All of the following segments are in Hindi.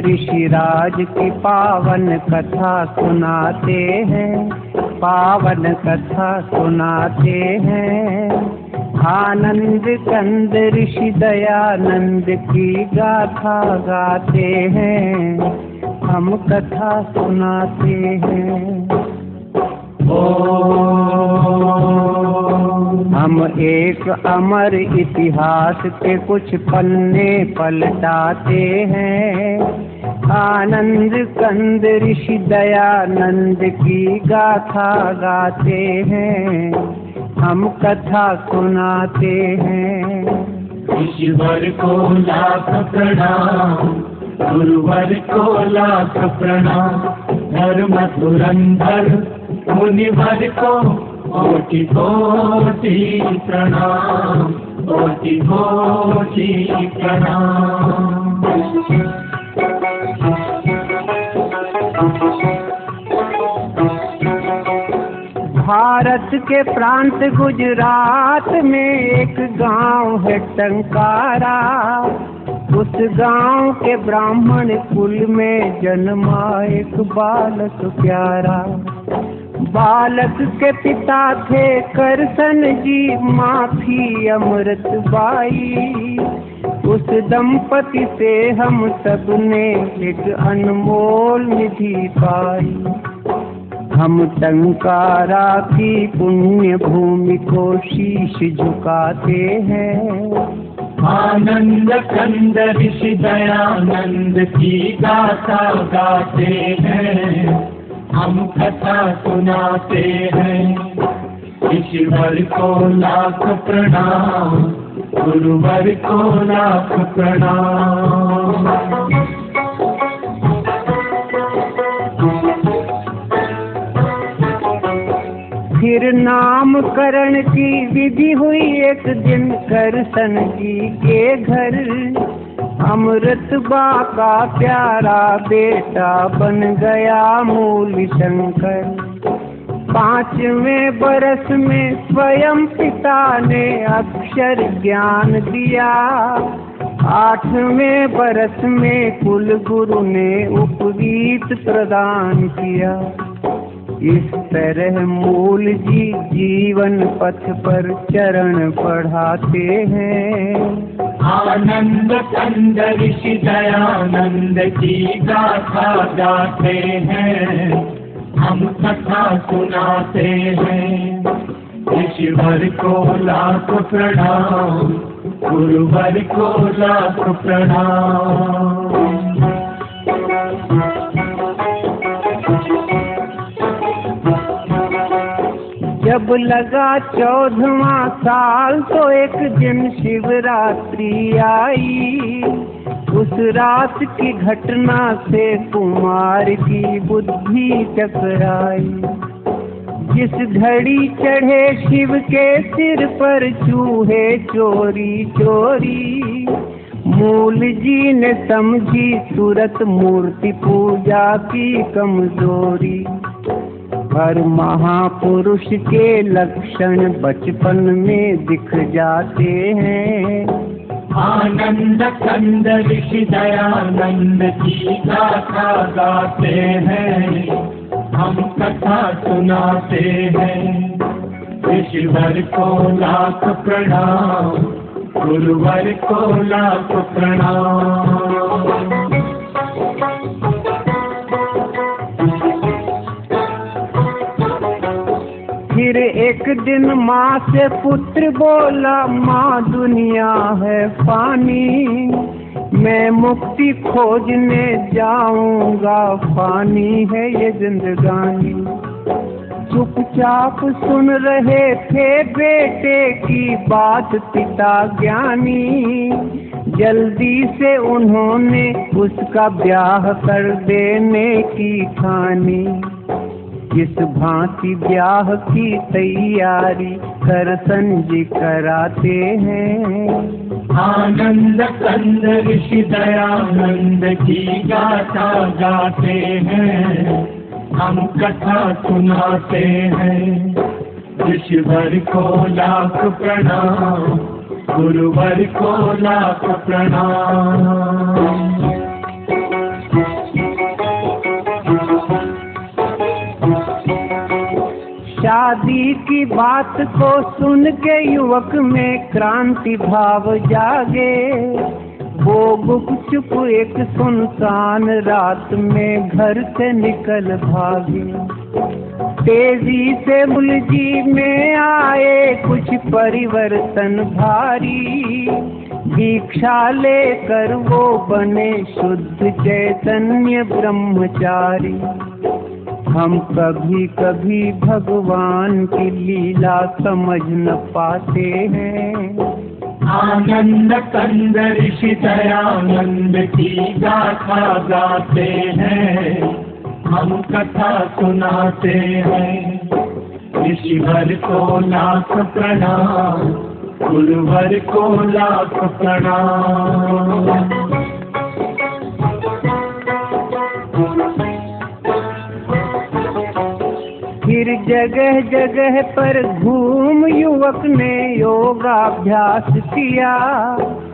ऋषिराज की पावन कथा सुनाते हैं, पावन कथा सुनाते हैं। आनंद कंद ऋषि दयानंद की गाथा गाते हैं, हम कथा सुनाते हैं। हम एक अमर इतिहास के कुछ पन्ने पलटाते हैं। आनंद कंद ऋषि दयानंद की गाथा गाते हैं, हम कथा सुनाते हैं। ईश्वर को लाख प्रणाम, गुरुवर को लाख प्रणाम, धर्म धुरंधर मुनिवर को कोटि कोटि प्रणाम, कोटि कोटि प्रणाम। भारत के प्रांत गुजरात में एक गांव है टंकारा। उस गांव के ब्राह्मण कुल में जन्मा एक बालक प्यारा। बालक के पिता थे करसन जी, माँ थी अमृत बाई। उस दंपति से हम सब ने एक अनमोल निधि पाई। हम टंकारा की पुण्य भूमि को शीश झुकाते हैं। आनंद कंद ऋषि दयानंद की गाथा गाते हैं, हम कथा सुनाते हैं। ईश्वर को लाख प्रणाम, गुरुवर को लाख प्रणाम। फिर नामकरण की विधि हुई एक दिन करसन जी के घर। अमृत बा का प्यारा बेटा बन गया मूल शंकर। 5वें बरस में स्वयं पिता ने अक्षर ज्ञान दिया। 8वें बरस में कुल गुरु ने उपवीत प्रदान किया। इस तरह मूल जी जीवन पथ पर चरण बढ़ाते हैं। आनंद कंद ऋषि दयानंद की गाथा गाते हैं, हम कथा सुनाते हैं। ईश्वर को लाख प्रणाम, गुरुवर को लाख प्रणाम। जब लगा 14वां साल तो एक दिन शिवरात्रि आई। उस रात की घटना से कुमार की बुद्धि चकराई। जिस घड़ी चढ़े शिव के सिर पर चूहे चोरी चोरी, मूल जी ने समझी तुरंत मूर्ति पूजा की कमजोरी। हर महापुरुष के लक्षण बचपन में दिख जाते हैं। आनंद कंद ऋषि दयानंद की गाथा गाते हैं, हम कथा सुनाते हैं। ईश्वर को लाख प्रणाम, गुरुवर को लाख प्रणाम। फिर एक दिन माँ से पुत्र बोला, माँ दुनिया है फानी, मैं मुक्ति खोजने जाऊंगा, फानी है ये जिंदगानी। चुपचाप सुन रहे थे बेटे की बात पिता ज्ञानी। जल्दी से उन्होंने उसका ब्याह कर देने की ठानी। इस भांति ब्याह की तैयारी करसन जी कराते हैं। आनंद कंद ऋषि दयानंद की गाथा गाते हैं, हम कथा सुनाते हैं। ईश्वर को लाख प्रणाम, गुरुवर को लाख प्रणाम। आजादी की बात को सुन के युवक में क्रांति भाव जागे। वो गुपचुप एक सुनसान रात में घर से निकल भागे। तेजी से मुलजी में आए कुछ परिवर्तन भारी। दीक्षा लेकर वो बने शुद्ध चैतन्य ब्रह्मचारी। हम कभी कभी भगवान की लीला समझ न पाते हैं। आनंद कंद ऋषि दयानंद की गाथा गाते हैं, हम कथा सुनाते हैं। ऋषिवर को लाख प्रणाम, गुरुवर को लाख प्रणाम। फिर जगह जगह पर घूम युवक ने योगाभ्यास किया।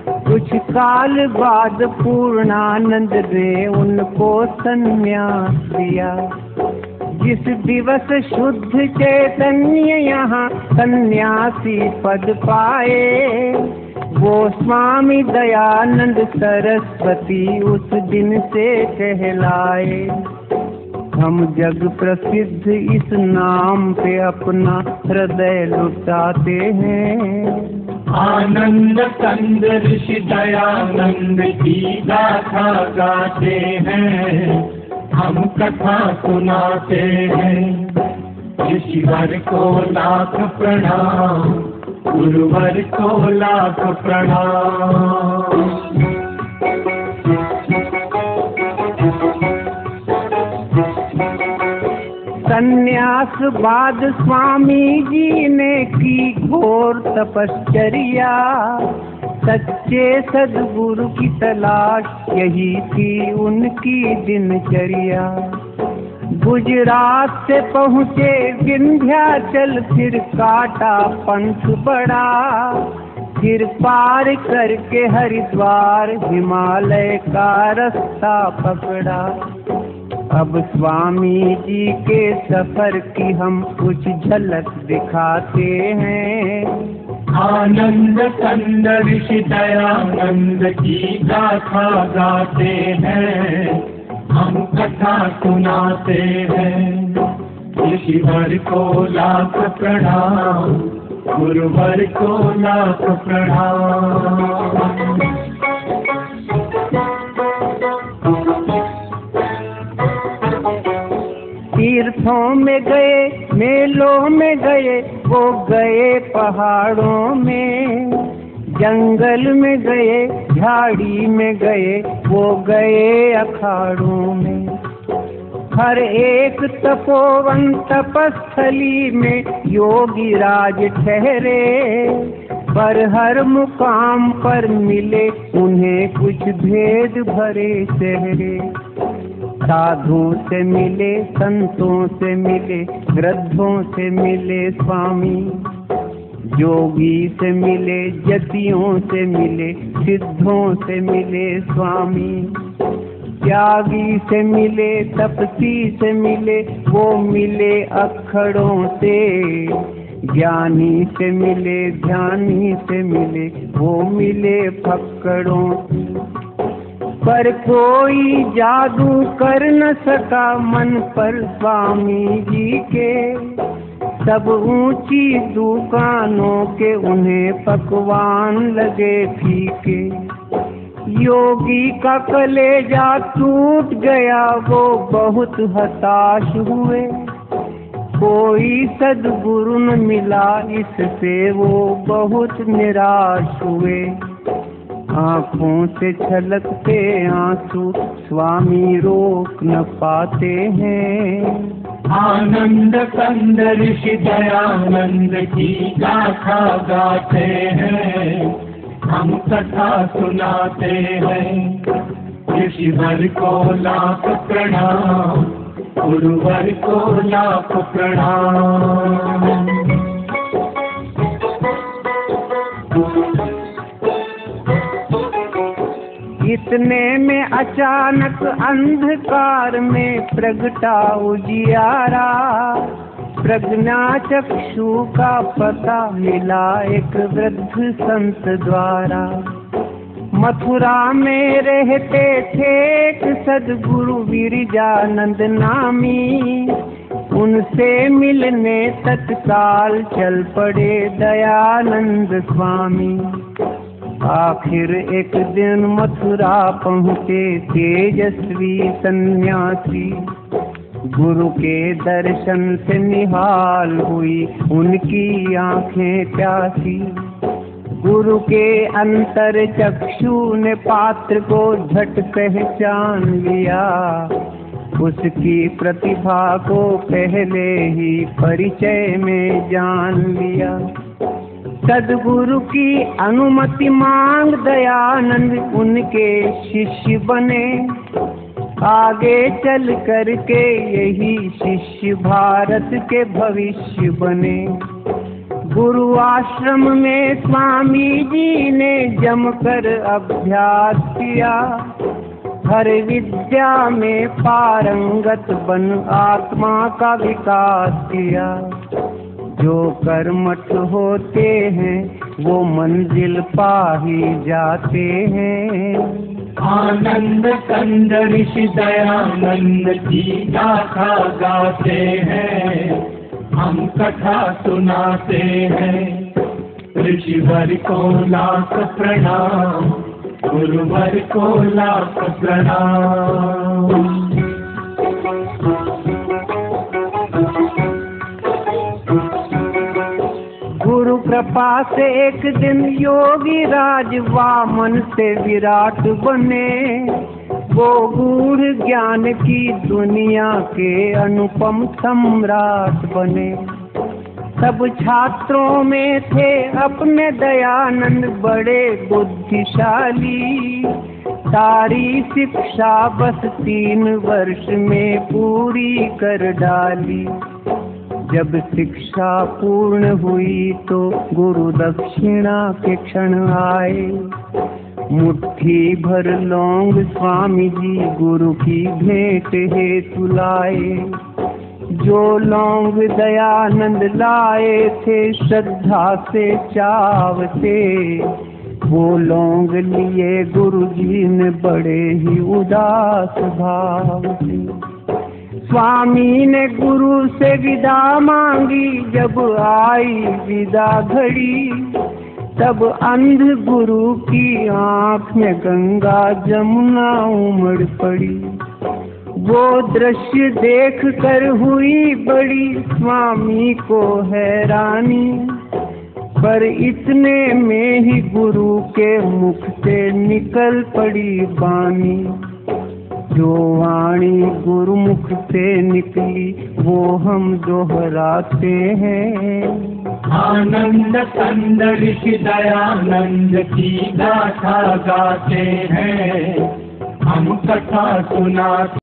कुछ काल बाद पूर्णानंद ने उनको संन्यास दिया। जिस दिवस शुद्ध चैतन्य यहाँ सन्यासी पद पाए, वो स्वामी दयानंद सरस्वती उस दिन से कहलाए। हम जग प्रसिद्ध इस नाम पे अपना हृदय लुटाते हैं। आनंद कंद ऋषि दयानंद की गाथा गाते हैं, हम कथा सुनाते हैं। ऋषिवर को लाख प्रणाम, गुरुवर को लाख प्रणाम। संन्यास बाद स्वामी जी ने की घोर तपश्चर्या। सच्चे सद्गुरु की तलाश यही थी उनकी दिनचर्या। गुजरात से पहुँचे विंध्याचल, फिर काटा पंथ बड़ा। फिर पार करके हरिद्वार हिमालय का रास्ता पकड़ा। अब स्वामी जी के सफर की हम कुछ झलक दिखाते हैं। आनंद कंद ऋषि दयानंद की गाथा गाते हैं, हम कथा सुनाते हैं। ऋषिवर को लाख प्रणाम, गुरुवर को लाख प्रणाम। तीर्थों में गए, मेलों में गए, वो गए पहाड़ों में। जंगल में गए, झाड़ी में गए, वो गए अखाड़ों में। हर एक तपोवन तपस्थली में योगी राज ठहरे। पर हर मुकाम पर मिले उन्हें कुछ भेद भरे चेहरे। साधु से मिले, संतों से मिले, वृद्धों से मिले स्वामी। योगी से मिले, जतियों से मिले, सिद्धों से मिले स्वामी। त्यागी से मिले, तपसी से मिले, वो मिले अखड़ों से। ज्ञानी से मिले, ध्यानी से मिले, वो मिले फक्कड़ों। पर कोई जादू कर न सका मन पर स्वामी जी के। सब ऊंची दुकानों के उन्हें पकवान लगे फीके। योगी का कलेजा टूट गया, वो बहुत हताश हुए। कोई सद्गुरु न मिला, इससे वो बहुत निराश हुए। आँखों से छलकते आंसू स्वामी रोक न पाते हैं। आनंद कंद ऋषि दयानंद की गाथा गाते हैं, हम कथा सुनाते हैं। ऋषिवर को लाख प्रणाम, गुरुवर को लाख प्रणाम। इतने में अचानक अंधकार में प्रगटा उजियारा। प्रज्ञा चक्षु का पता मिला एक वृद्ध संत द्वारा। मथुरा में रहते थे एक सद्गुरु विरजानंद नामी। उनसे मिलने तत्काल चल पड़े दयानंद स्वामी। आखिर एक दिन मथुरा पहुँचे तेजस्वी सन्यासी। गुरु के दर्शन से निहाल हुई उनकी आंखें प्यासी। गुरु के अंतर चक्षु ने पात्र को झट पहचान लिया। उसकी प्रतिभा को पहले ही परिचय में जान लिया। सद्गुरु की अनुमति मांग दयानंद उनके शिष्य बने। आगे चल करके यही शिष्य भारत के भविष्य बने। गुरु आश्रम में स्वामी जी ने जमकर अभ्यास किया। हर विद्या में पारंगत बन आत्मा का विकास किया। जो कर्मठ होते हैं वो मंजिल पा ही जाते हैं। आनंद कंद ऋषि दयानंद की गाथा गाते हैं, हम कथा सुनाते हैं। ऋषिवर को लाख प्रणाम, गुरुवर को लाख प्रणाम। गुरु कृपा से एक दिन योगी राज वामन से विराट बने। वो गूढ़ ज्ञान की दुनिया के अनुपम सम्राट बने। सब छात्रों में थे अपने दयानंद बड़े बुद्धिशाली। सारी शिक्षा बस 3 वर्ष में पूरी कर डाली। जब शिक्षा पूर्ण हुई तो गुरु दक्षिणा के क्षण आए। मुट्ठी भर लौंग स्वामी जी गुरु की भेंट हेतु लाए। जो लौंग दयानंद लाए थे श्रद्धा से चाव से, वो लौंग लिए गुरु जी ने बड़े ही उदास भाव से। स्वामी ने गुरु से विदा मांगी, जब आई विदा घड़ी तब अंध गुरु की आँख में गंगा जमुना उमड़ पड़ी। वो दृश्य देख कर हुई बड़ी स्वामी को हैरानी। पर इतने में ही गुरु के मुख से निकल पड़ी वाणी। जो वाणी गुरुमुख से निकली वो हम दोहराते हैं। आनंद कंद ऋषि दयानंद की गाथा गाते हैं, हम कथा सुनाते